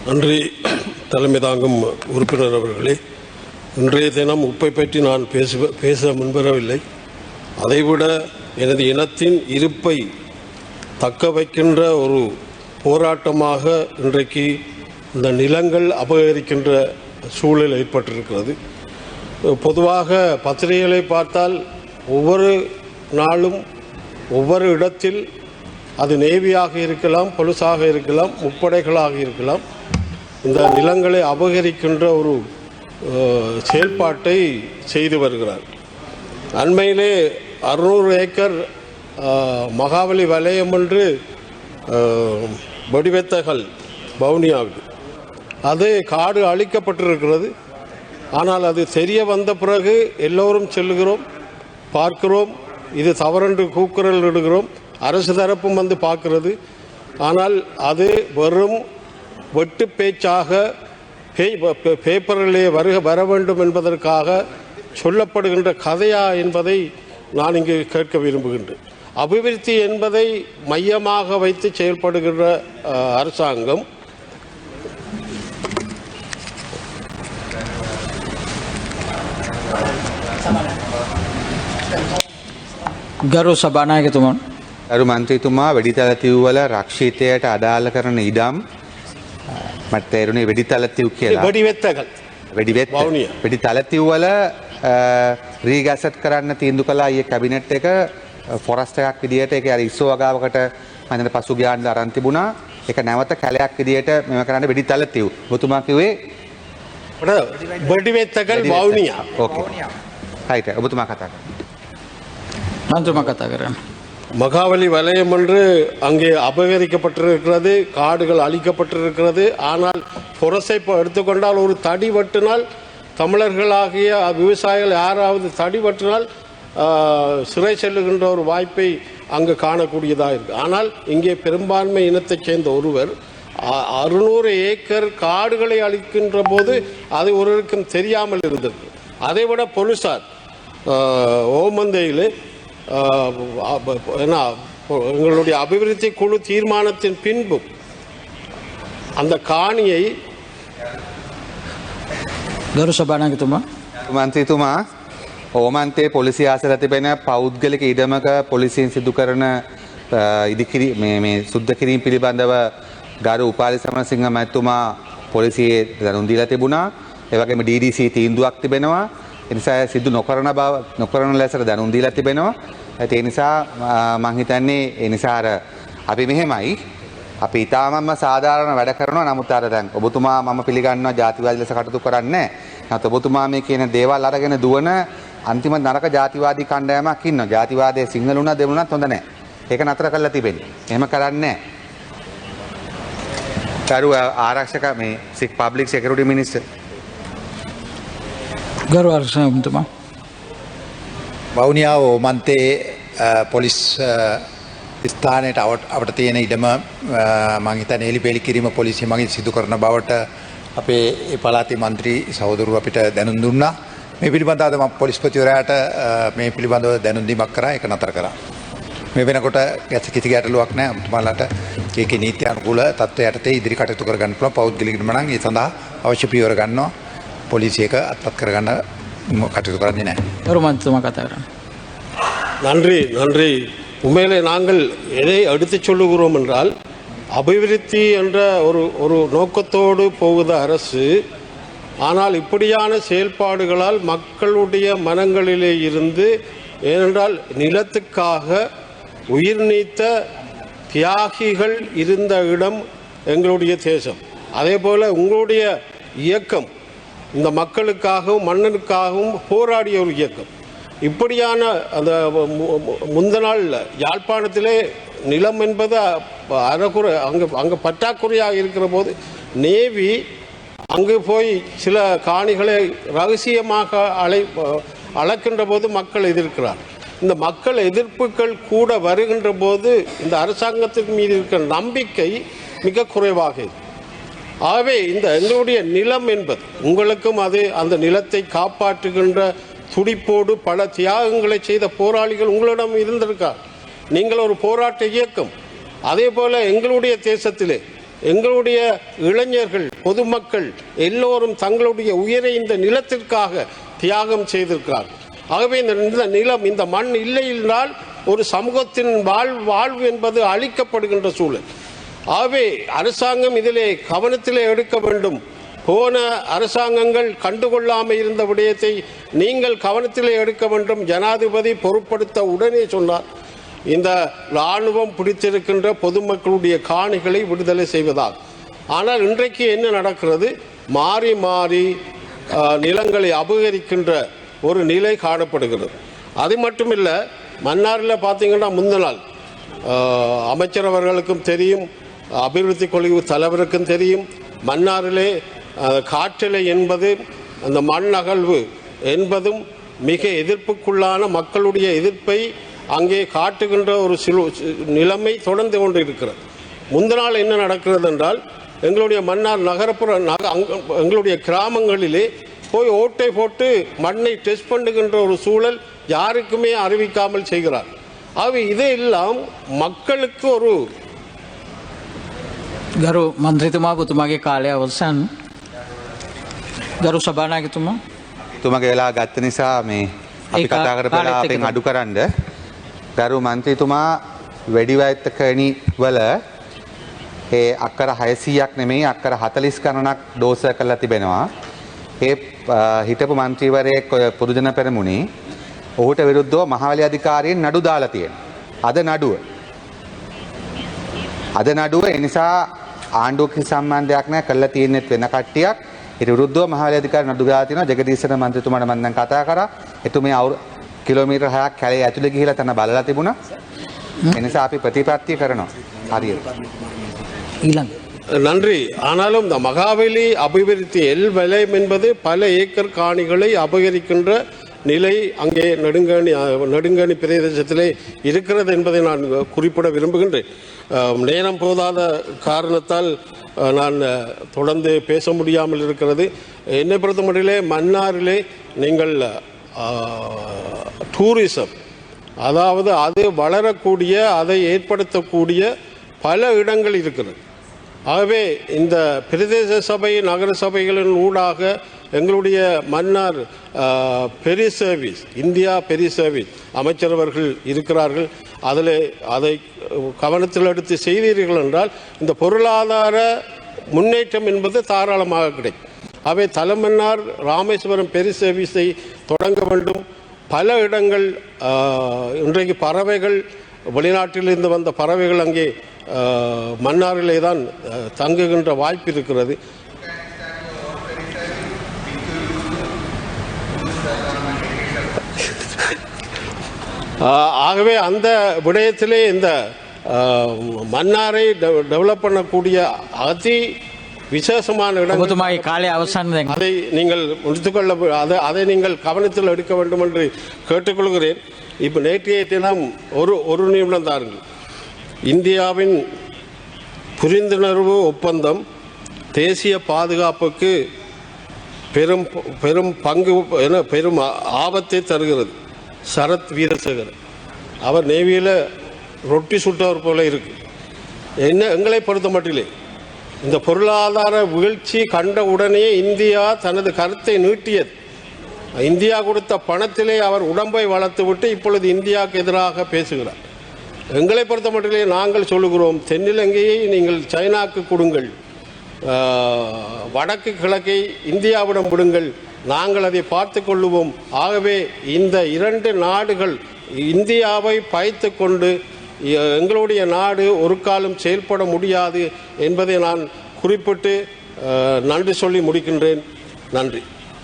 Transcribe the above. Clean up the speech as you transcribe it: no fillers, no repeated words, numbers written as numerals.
நன்றி தலைமை தாங்கும் உறுப்பினர் அவர்களே. இன்றைய தினம் உப்பை பற்றி நான் பேச முன்வரவில்லை. அதைவிட எனது இனத்தின் இருப்பை தக்க வைக்கின்ற ஒரு போராட்டமாக இன்றைக்கு இந்த நிலங்கள் அபகரிக்கின்ற சூழல் ஏற்பட்டிருக்கிறது. பொதுவாக பத்திரிகைகளை பார்த்தால் ஒவ்வொரு நாளும் ஒவ்வொரு இடத்தில் அது நேவியாக இருக்கலாம், போலீஸாக இருக்கலாம், முப்படைகளாக இருக்கலாம், இந்த நிலங்களை அபகரிக்கின்ற ஒரு செயல்பாட்டை செய்து வருகிறார். அண்மையிலே 600 ஏக்கர் மகாவலி வலயம் என்று வடிவத்தகல் வவுனியாவில் அது காடு அழிக்கப்பட்டிருக்கிறது. ஆனால் அது தெரிய வந்த பிறகு எல்லோரும் செல்லுகிறோம், பார்க்கிறோம், இது தவறென்று கூக்குரல் இடுகிறோம், அரசு தரப்பும் வந்து பார்க்கிறது. ஆனால் அது வெறும் வெட்டு பேச்சாக பேப்பரிலே வர வேண்டும் என்பதற்காக சொல்லப்படுகின்ற கதையா என்பதை நான் இங்கு கேட்க விரும்புகின்றேன். அபிவிருத்தி என்பதை மையமாக வைத்து செயல்படுகின்ற அரசாங்கம் ගරු සභානායකතුමන් අරු මන්ත්‍රීතුමා වෙඩිතලතිව්වල රක්ෂිතයට අදාළ කරන ඉඩම් මට තේරුණේ වෙඩිතලතිව් කියලා. වෙඩිතලතිව්වල රීගැසට් කරන්න තීන්දුව කළා ඊයේ කැබිනට් එක ෆොරස්ට් එකක් විදියට ඒක අර ඉස්සෝ වගාවකට මම හිතන්නේ පසුගිය ආණ්ඩුව අරන් තිබුණා. ඒක නැවත කැලයක් විදියට මෙව කරන්න වෙඩිතලතිව්. ඔබතුමා කිව්වේ වෙඩිවෙත්තකල් වවුනියා. ඕකේ. හයිට ඔබතුමා කතා කරන්න. මන්ත්‍රම කතා කරන්න. மகாவலி வலயம் என்று அங்கே அபகரிக்கப்பட்டிருக்கிறது, காடுகள் அழிக்கப்பட்டிருக்கிறது. ஆனால் புரசை எடுத்துக்கொண்டால் ஒரு தடி வெட்டினால் தமிழர்களாகிய விவசாயிகள் யாராவது தடி வெட்டினால் சிறை செல்லுகின்ற ஒரு வாய்ப்பை அங்கு காணக்கூடியதாக இருக்குது. ஆனால் இங்கே பெரும்பான்மை இனத்தைச் சேர்ந்த ஒருவர் 600 ஏக்கர் காடுகளை அழிக்கின்ற போது அது ஒருவருக்கும் தெரியாமல் இருந்தது. அதைவிட போலீசார் ஓமந்தையில் எங்களுடைய அபிவிருத்தி குழு தீர்மானத்தின் பின்பு அந்த காணியை ගරු සභානායකතුමා මන්ත්‍රීතුමා ඕමන්තේ පොලිසිය ආසල තිබෙන පෞද්ගලික ඉඩමක පොලිසියෙන් සිදු කරන මේ සුද්ධ කිරීම පිළිබඳව ගරු උපාලි සමරසිංහ මැතිතුමා පොලිසියේ දැනුම් දීලා තිබුණා. ඒ වගේම DDC තීන්දුවක් තිබෙනවා. ඒ නිසා සිදු නොකරන ලෙසට දැනුම් දීලා තිබෙනවා. ඒ නිසා මම හිතන්නේ ඒ නිසා අපි මෙහෙමයි අපි ඊටාමම සාධාරණ වැඩ කරනවා. නමුත් අර දැන් ඔබතුමා මම පිළිගන්නවා ජාතිවාදී ලෙස කටයුතු කරන්නේ නැහැ. නැත්නම් ඔබතුමා මේ කියන දේවල් අරගෙන දුවන අන්තිම නරක ජාතිවාදී කණ්ඩායමක් ඉන්නවා. ජාතිවාදයේ සිංහල උනා දෙමුණත් හොඳ නැහැ. ඒක නතර කරලා තිබෙන්නේ. එහෙම කරන්නේ නැහැ. කරු ආරක්ෂක මේ පබ්ලික් සිකියුරිටි මිනිස්ටර් ගරු ආරක්ෂකතුමා වවුනියාව ඕමන්තේ පොලිස් ස්ථානයට අපට තියෙන ඉඩම මම හිතන්නේ එලිපෙලි කිරීම පොලිසිය මගින් සිදු කරන බවට අපේ ඒ පළාතේ മന്ത്രി සහෝදරව අපිට දැනුම් දුන්නා. මේ පිළිබඳව මම පොලිස්පතිවරයාට මේ පිළිබඳව දැනුම් දීමක් කරා. ඒක නතර කරා. මේ වෙනකොට කිසි ගැටලුවක් නැහැ. ඔබතුමාලාට ඒකේ නීති අනුකූල තත්ත්වයට යටතේ ඉදිරි කටයුතු කරගන්න පුළුවන්. පෞද්ගලික ඉඩම නම් ඒ සඳහා අවශ්‍ය පියවර ගන්නවා. පොලිසියක අත්පත් කරගන්න කටයුතු කරන්නේ නැහැ. ගරු මන්ත්‍රතුමා කතා කරන්න. நன்றி நன்றி. உண்மையிலே நாங்கள் எதை எடுத்து சொல்லுகிறோம் என்றால் அபிவிருத்தி என்ற ஒரு நோக்கத்தோடு போகுது அரசு. ஆனால் இப்படியான செயல்பாடுகளால் மக்களுடைய மனங்களிலே இருந்து, ஏனென்றால் நிலத்துக்காக உயிர் நீத்த தியாகிகள் இருந்த இடம் எங்களுடைய தேசம். அதே போல் உங்களுடைய இயக்கம் இந்த மக்களுக்காகவும் மன்னனுக்காகவும் போராடிய ஒரு இயக்கம். இப்படியான அந்த முந்த நாள் யாழ்ப்பாணத்திலே நிலம் என்பது அறக்குறை அங்கே பற்றாக்குறையாக இருக்கிற போது நேவி அங்கு போய் சில காணிகளை ரகசியமாக அளக்கின்ற போது மக்கள் எதிர்க்கிறார். இந்த மக்கள் எதிர்ப்புகள் கூட வருகின்ற போது இந்த அரசாங்கத்தின் மீது இருக்கிற நம்பிக்கை மிக குறைவாக இருக்கு. ஆகவே இந்த எங்களுடைய நிலம் என்பது உங்களுக்கும் அது அந்த நிலத்தை காப்பாற்றுகின்ற துடிப்போடு பல தியாகங்களை செய்த போராளிகள் உங்களிடம் இருந்திருக்கார். நீங்கள் ஒரு போராட்ட இயக்கம். அதே போல் எங்களுடைய தேசத்திலே எங்களுடைய இளைஞர்கள், பொதுமக்கள் எல்லோரும் தங்களுடைய உயிரை இந்த நிலத்திற்காக தியாகம் செய்திருக்கிறார்கள். ஆகவே இந்த நிலம், இந்த மண் இல்லை என்றால் ஒரு சமூகத்தின் வாழ்வு என்பது அழிக்கப்படுகின்ற சூழல். ஆகவே அரசாங்கம் இதிலே கவனத்திலே எடுக்க வேண்டும். போன அரசாங்கங்கள் கண்டுகொள்ளாமல் இருந்த விடயத்தை நீங்கள் கவனத்திலே எடுக்க வேண்டும். ஜனாதிபதி பொறுப்படுத்த உடனே சொன்னார், இந்த இராணுவம் பிடித்திருக்கின்ற பொதுமக்களுடைய காணிகளை விடுதலை செய்வதாக. ஆனால் இன்றைக்கு என்ன நடக்கிறது? மாறி மாறி நிலங்களை அபகரிக்கின்ற ஒரு நிலை காணப்படுகிறது. அது மட்டுமில்லை, மன்னாரில் பார்த்தீங்கன்னா முந்தின நாள் அமைச்சர் அவர்களுக்கும் தெரியும், அபிவிருத்தி குழு தலைவருக்கும் தெரியும், மன்னாரிலே காற்றலை என்பது, அந்த மண் அகழ்வு என்பதும் மிக எதிர்ப்புக்குள்ளான மக்களுடைய எதிர்ப்பை அங்கே காட்டுகின்ற ஒரு நிலைமை தொடர்ந்து கொண்டு இருக்கிறது. முந்தின நாள் என்ன நடக்கிறது என்றால், எங்களுடைய மன்னார் நகரப்புற எங்களுடைய கிராமங்களிலே போய் ஓட்டை போட்டு மண்ணை டெஸ்ட் பண்ணுகின்ற ஒரு சூழல் யாருக்குமே அறிவிக்காமல் செய்கிறார். ஆகவே இதையெல்லாம் மக்களுக்கு ஒரு ගරු මන්ත්‍රීතුමා පුතුමාගේ කාලය අවසන්. ගරු සභානායකතුමා තුමගේ වෙලා ගත්ත නිසා මේ අපි කතා කරපලා අපෙන් අඩු කරන්න. ගරු මන්ත්‍රීතුමා වැඩිවැත්තකණි වල ඒ අක්කර 600ක් නෙමෙයි අක්කර 40 ගණනක් ඩෝස කරලා තිබෙනවා. ඒ හිටපු මන්ත්‍රීවරයෙක් ඔය පොදුජන පෙරමුණේ ඔහුට විරුද්ධව මහවැලි අධිකාරියෙන් නඩු දාලා තියෙනවා. අද නඩුව ඒ නිසා ආණ්ඩුවක සම්බන්ධයක් නැහැ, කරලා තියෙනෙත් වෙන කට්ටියක්. ඊට විරුද්ධව මහවැලි අධිකාරිය නඩු දාලා තියෙනවා. ජගදීශන මන්ත්‍රීතුමාට මම දැන් කතා කරා. එතුමිය කිලෝමීටර් 6ක් කැලේ ඇතුලේ ගිහිලා තන බලලා තිබුණා. ඒ නිසා අපි ප්‍රතිපත්ති කරනවා. හරියට. ඊළඟ நன்றி. ஆனாலும் இந்த மகாவலி அபிவிருத்தி வலயம் என்பது பல ஏக்கர் காணிகளை அபகரிக்கின்ற நிலை அங்கே நெடுங்கணி பிரதேசத்திலே இருக்கிறது என்பதை நான் குறிப்பிட விரும்புகின்றேன். நேரம் போதாத காரணத்தால் நான் தொடர்ந்து பேச முடியாமல் இருக்கிறது. என்னை பொறுத்தமட்டிலே மன்னாரிலே நீங்கள் டூரிசம், அதாவது அது வளரக்கூடிய, அதை ஏற்படுத்தக்கூடிய பல இடங்கள் இருக்கிறது. ஆகவே இந்த பிரதேச சபை, நகர சபைகளின் ஊடாக எங்களுடைய மன்னார் பெரிய சர்வீஸ், இந்தியா பெரிய சர்வீஸ் அமைச்சரவர்கள் இருக்கிறார்கள். அதில் அதை கவனத்தில் எடுத்து செய்தீர்கள் என்றால் இந்த பொருளாதார முன்னேற்றம் என்பது தாராளமாக கிடைக்கும். ஆகவே தலைமன்னார் ராமேஸ்வரம் பெரிய சர்வீஸை தொடங்க வேண்டும். பல இடங்கள் இன்றைக்கு பறவைகள், வெளிநாட்டிலிருந்து வந்த பறவைகள் அங்கே மன்னாரிலே தான் தங்குகின்ற வாய்ப்பு இருக்கிறது. ஆகவே அந்த விடயத்திலே இந்த மன்னாரை டெவலப் பண்ணக்கூடிய அதி விசேஷமான இடம். ඔබතුමාගේ කාලය අවසන් දැන්. அதை நீங்கள் முடித்துக்கொள்ள, அதை நீங்கள் கவனத்தில் எடுக்க வேண்டும் என்று கேட்டுக்கொள்கிறேன். இப்போ நேற்றைய தினம் ஒரு நிமிடம் தாருங்கள். இந்தியாவின் புரிந்துணர்வு ஒப்பந்தம் தேசிய பாதுகாப்புக்கு பெரும் பங்கு பெரும் ஆபத்தை தருகிறது. சரத் வீரசேகர் அவர் நேவியில் ரொட்டி சுட்டவர் போல இருக்கு. எங்களை பொறுத்த மட்டிலே இந்த பொருளாதார வீழ்ச்சி கண்ட உடனே இந்தியா தனது கருத்தை நீட்டியது. இந்தியா கொடுத்த பணத்திலே அவர் உடம்பை வளர்த்துவிட்டு இப்பொழுது இந்தியாவுக்கு எதிராக பேசுகிறார். எங்களை பொறுத்த மட்டிலே நாங்கள் சொல்லுகிறோம், தென்னிலங்கையை நீங்கள் சைனாக்கு கொடுங்கள், வடக்கு கிழக்கை இந்தியாவிடம் விடுங்கள், நாங்கள் அதை பார்த்து கொள்ளுவோம். ஆகவே இந்த இரண்டு நாடுகள் இந்தியாவை பயத்து கொண்டு எங்களுடைய நாடு ஒரு காலம் செயல்பட முடியாது என்பதை நான் குறிப்பிட்டு நன்றி சொல்லி முடிக்கின்றேன். நன்றி.